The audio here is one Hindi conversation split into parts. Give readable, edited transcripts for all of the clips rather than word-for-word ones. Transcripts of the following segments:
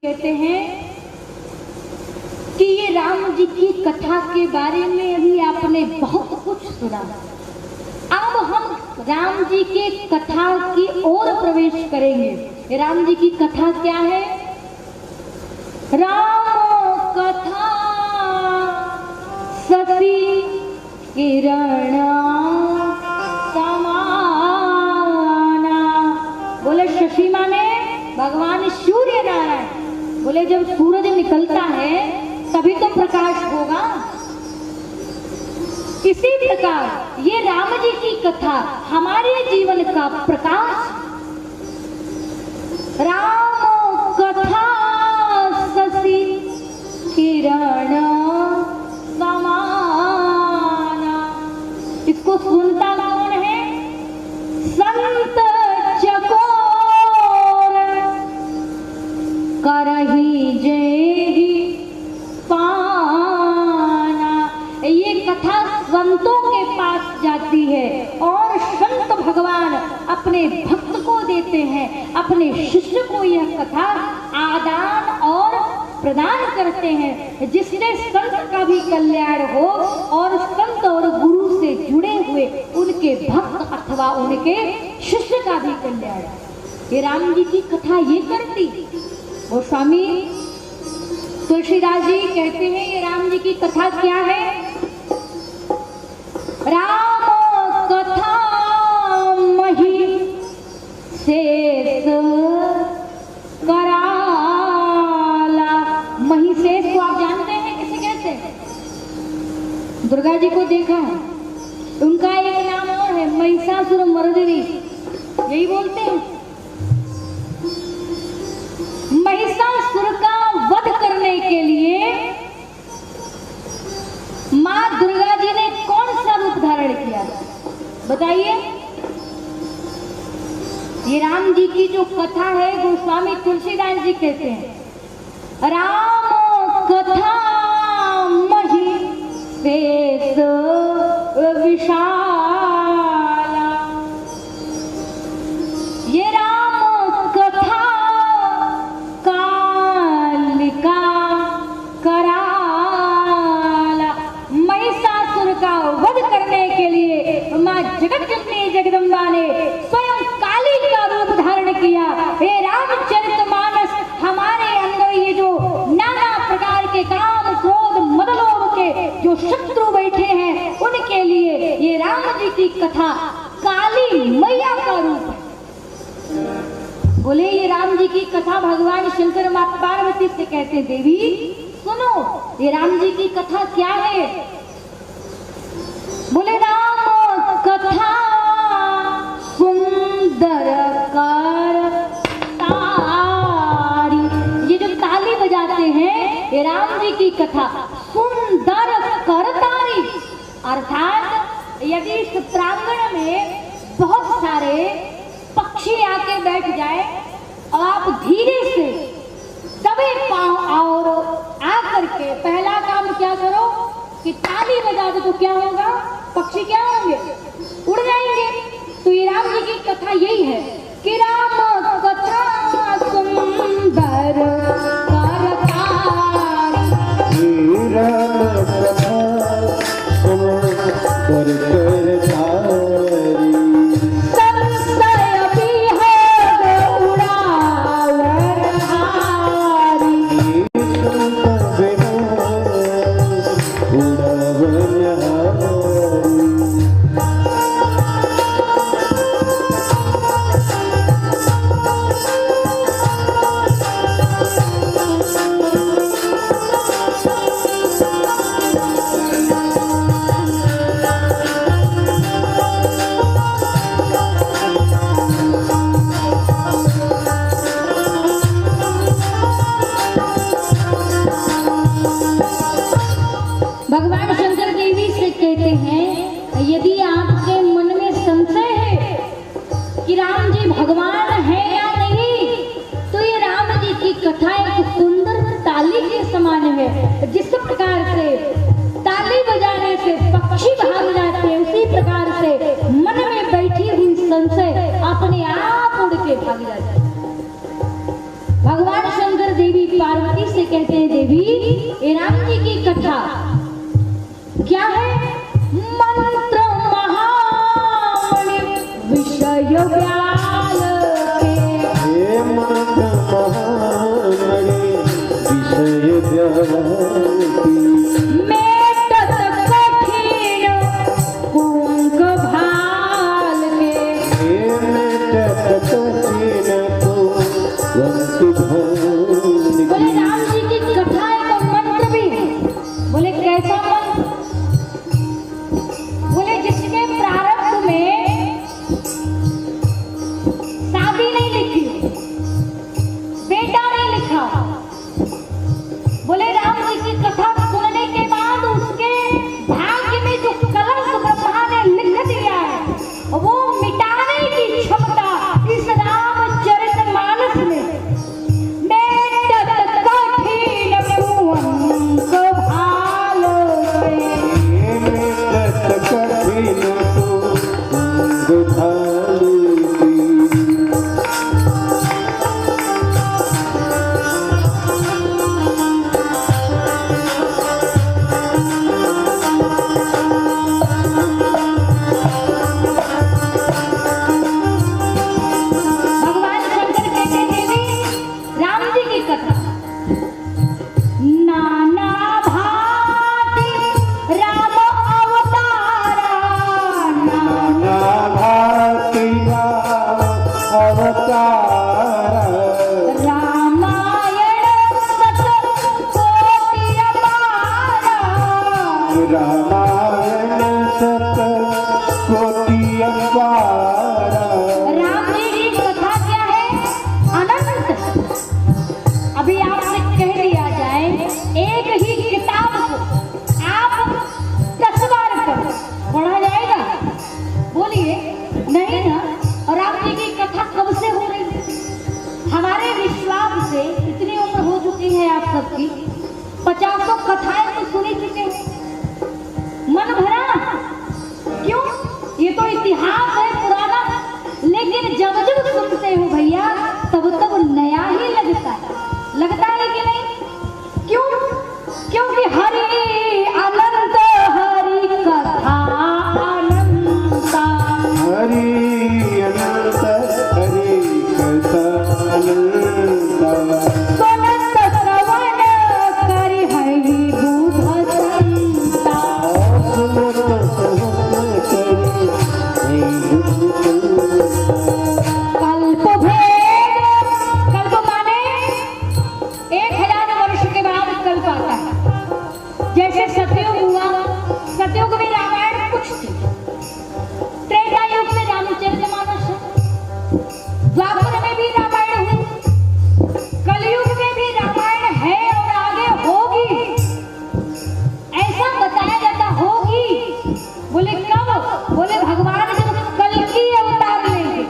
कहते हैं कि ये राम जी की कथा के बारे में अभी आपने बहुत कुछ सुना। अब हम राम जी के कथा की ओर प्रवेश करेंगे। राम जी की कथा क्या है? राम कथा सती किरण समाना। बोले शशि माने भगवान सूर्य नारायण। बोले जब सूरज निकलता है तभी तो प्रकाश होगा। इसी प्रकार ये राम जी की कथा हमारे जीवन का प्रकाश। राम कथा शशि किरण समाना। इसको सुनता कौन है? संत चकोर करही जेहि पाना। ये कथा संतों के पास जाती है और संत भगवान अपने भक्त को देते हैं, अपने शिष्य को यह कथा आदान और प्रदान करते हैं, जिससे संत का भी कल्याण हो और संत और गुरु से जुड़े हुए उनके भक्त अथवा उनके शिष्य का भी कल्याण। ये राम जी की कथा ये करती। और स्वामी तुलसीदास जी कहते हैं ये राम जी की कथा क्या है? राम कथा मही शेष कराला। मही शेष को आप जानते हैं किसे कहते हैं? दुर्गा जी को देखा है, उनका एक नाम और है महिषासुर मर्दिनी, यही बोलते हैं। महिषासुर का वध करने के लिए मां दुर्गा जी ने कौन सा रूप धारण किया बताइए? ये राम जी की जो कथा है गोस्वामी तुलसीदास जी कहते हैं राम कथा मही शेष विशाला। ये राम कथा कालिका कराला। महिषासुर का वध करने के लिए मां जगत जननी जगदम्बा ने स्वयं काली का रूप धारण किया। हे रामचरितमानस हमारे अंदर ये जो नाना प्रकार के काम क्रोध मद लोभ के जो शत्रु बैठे हैं उनके लिए ये राम जी की कथा काली मैया का रूप है। बोले ये राम जी की कथा भगवान शंकर मां पार्वती से कहते देवी सुनो ये राम जी की कथा क्या है? बोले राम कथा सुंदर कर तारी। ये जो ताली बजाते हैं ये राम जी की कथा सुंदर कर तारी। अर्थात यदि इस प्रांगण में बहुत सारे पक्षी आके बैठ जाए और आप धीरे से दबे पांव और आकर के पहला काम क्या करो कि ताली बजा दो तो क्या होगा? पक्षी क्या होंगे? उड़ जाएंगे। तो ये राम जी की कथा यही है कि राम कथा सुंदर जिस प्रकार से ताली बजाने से पक्षी भाग जाते हैं उसी प्रकार से मन में बैठी हुई संशय अपने आप उड़ के भाग जाती है। भगवान शंकर देवी क्या है? मंत्र महामणि विषय व्याल के। हे मंत्र महामणि विषय व्याल की। मेटत कठिन कुंक भाल के। हे मेटत कठिन कुंक भाल की। बोले राम जी की कथा एक मंत्र भी है। बोले कैसा मंत्र? बोले जिसके प्रारंभ में शादी नहीं लिखी, बेटा नहीं लिखा। बोले राम जी की कथा सुनने के बाद उसके भाग्य में जो कलंक ब्रह्मा ने लिख दिया है वो मिटाने की क्षमता इस रामचरितमानस में। मेटत कठिन कुंक भाल के। हे मेटत कठिन कुंक भाल की। भगवान शंकर कहते देवी राम जी की कथा। नाना भांति राम अवतारा। नाना भांति राम अवतारा। रामायण सत कोटि अपारा। रामायण सत कोटि अपारा। राम जी की कथा क्या है? अनंत। अभी आपसे कह दिया जाए एक ही किताब को आप 10 बार पढ़ो, पढ़ा जाएगा? बोलिए नहीं ना। और राम जी की कथा कब से हो रही है? हमारे विश्वास से इतनी उम्र हो चुकी है आप सबकी, 50 कथाएं तो सुनी चुके हैं। मन भरा क्यों? ये तो इतिहास है पुराना। लेकिन जब जब सुनते हो भैया तब तब नया ही लगता है। लगता है कि नहीं? क्यों? क्योंकि हरि अनंत हरि कथा अनंता। हरि अनंत हरि कथा अनंता। सुनत श्रवण करि हरि बुध संता। सुनत श्रवण करि हरि बुध संता। कल्प भेद। कल्प माने 1000 वर्ष के बाद कल्प आता है। जैसे सतयुग हुआ, सतयुग में रामायण कुछ थी, त्रेता युग में रामचरितमानस है, द्वापर में भी रामायण हुई, कलयुग में भी रामायण है और आगे होगी। ऐसा बताया जाता होगी। बोले कब? बोले भगवान जब कल्कि अवतार लेंगे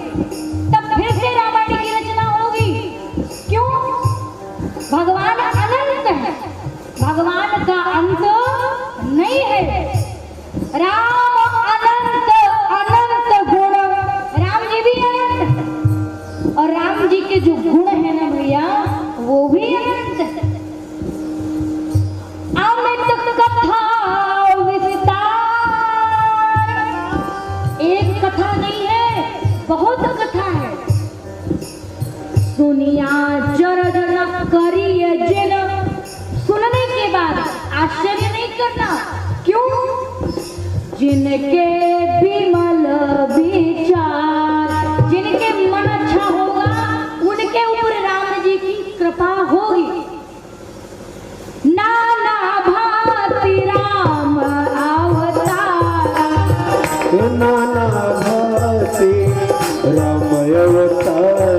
तब फिर से रामायण की रचना होगी। क्यों? भगवान अनंत है, भगवान का अंत नहीं है। राम अनंत, अनंत गुण। राम जी भी अनंत है और राम जी के जो गुण है ना भैया वो भी अनंत है। अमित कथा विस्तार। एक कथा नहीं है, बहुत कथा है। दुनिया जरज न करिए जिन। सुनने के बाद आश्चर्य नहीं करना। क्यों? जिनके विमल विचार, जिनके मन अच्छा होगा उनके ऊपर राम जी की कृपा होगी। नाना भांति राम अवतारा। नाना भांति राम अवतारा।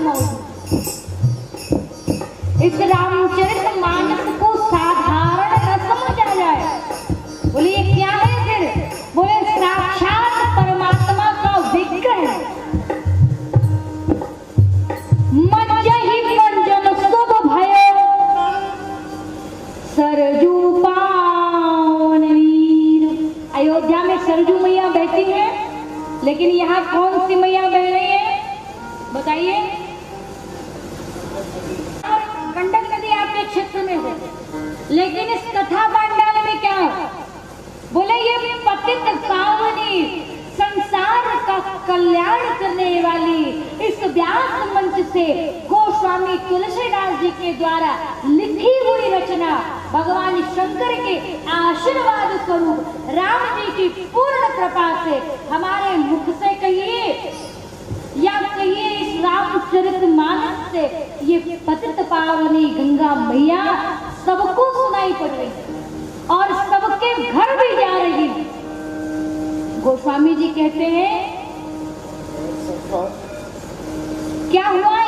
मौजूद। इस रामचरित मानस को साधारण न समझा जाए। बोले ये क्या है फिर? बोले साक्षात परमात्मा का विग्रह। मज्जहि मंजन शुभ भयो सरजू पावन वीर। अयोध्या में सरजू मैया बहती है, लेकिन यहाँ कौन सी मैया बह रही है बताइए? गंडक नदी आपके क्षेत्र में हो, लेकिन इस कथा पांडाल में क्या है? बोले ये पतित पावनी संसार का कल्याण करने वाली इस व्यास मंच से गोस्वामी तुलसीदास जी के द्वारा लिखी हुई रचना भगवान शंकर के आशीर्वाद स्वरूप राम जी की पूर्ण कृपा से हमारे मुख से कहिए या कहिए इस रामचरित मानस से ये पतित पावनी गंगा मैया सबको सुनाई पड़ रही और सबके घर भी जा रही। गोस्वामी जी कहते हैं क्या हुआ?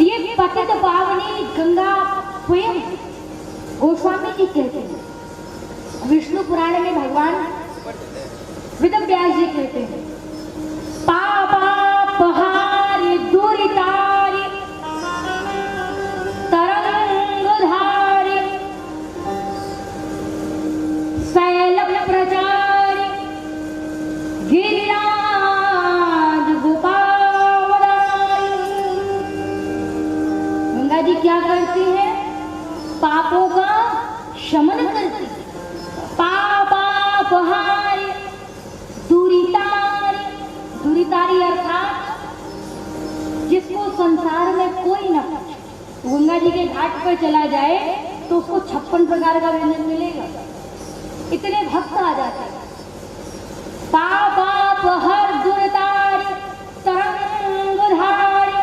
ये पतित पावनी गंगा स्वयं गोस्वामी जी कहते हैं। विष्णु पुराण में भगवान वेदव्यास जी कहते हैं पापापहारि दुरितारि तरंगधारि शैल प्रचारि गिरिराज गोपावदारि। गंगा जी क्या करती है? पापों का शमन करती है। पापापहारि दुरितारि, दुरितारि अर्थात जिसको संसार में कोई न पूछे, गंगा जी के घाट पर चला जाए तो उसको 56 प्रकार का व्यंजन मिलेगा, इतने भक्त आ जाते हैं। पापापहर दुरितारि तरंगधारि,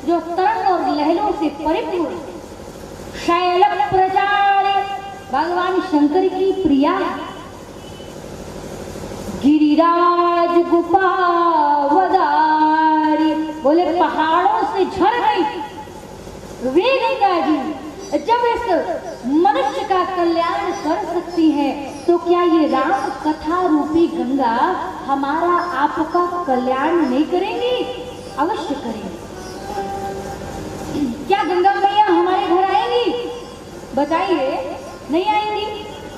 जो तरंग और लहरों से परिपूर्ण। शैल प्रचारि, भगवान शंकर की प्रिया। गिरिराज गोपावदारि, बोले पहाड़ों से झर गई वे गंगा जी जब इस मनुष्य का कल्याण कर सकती है, तो क्या ये राम कथा रूपी गंगा हमारा आपका कल्याण नहीं करेंगी? अवश्य करेंगी। क्या गंगा मैया हमारे घर आएंगी? बताइए, नहीं आएंगी।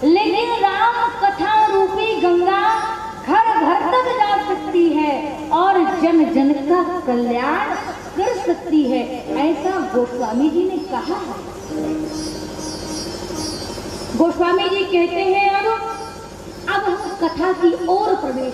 लेकिन राम कथा रूपी गंगा घर घर तक जा सकती है और जन जन का कल्याण कर सकती है, ऐसा गोस्वामी जी ने कहा है। गोस्वामी जी कहते हैं अब हम कथा की ओर प्रवेश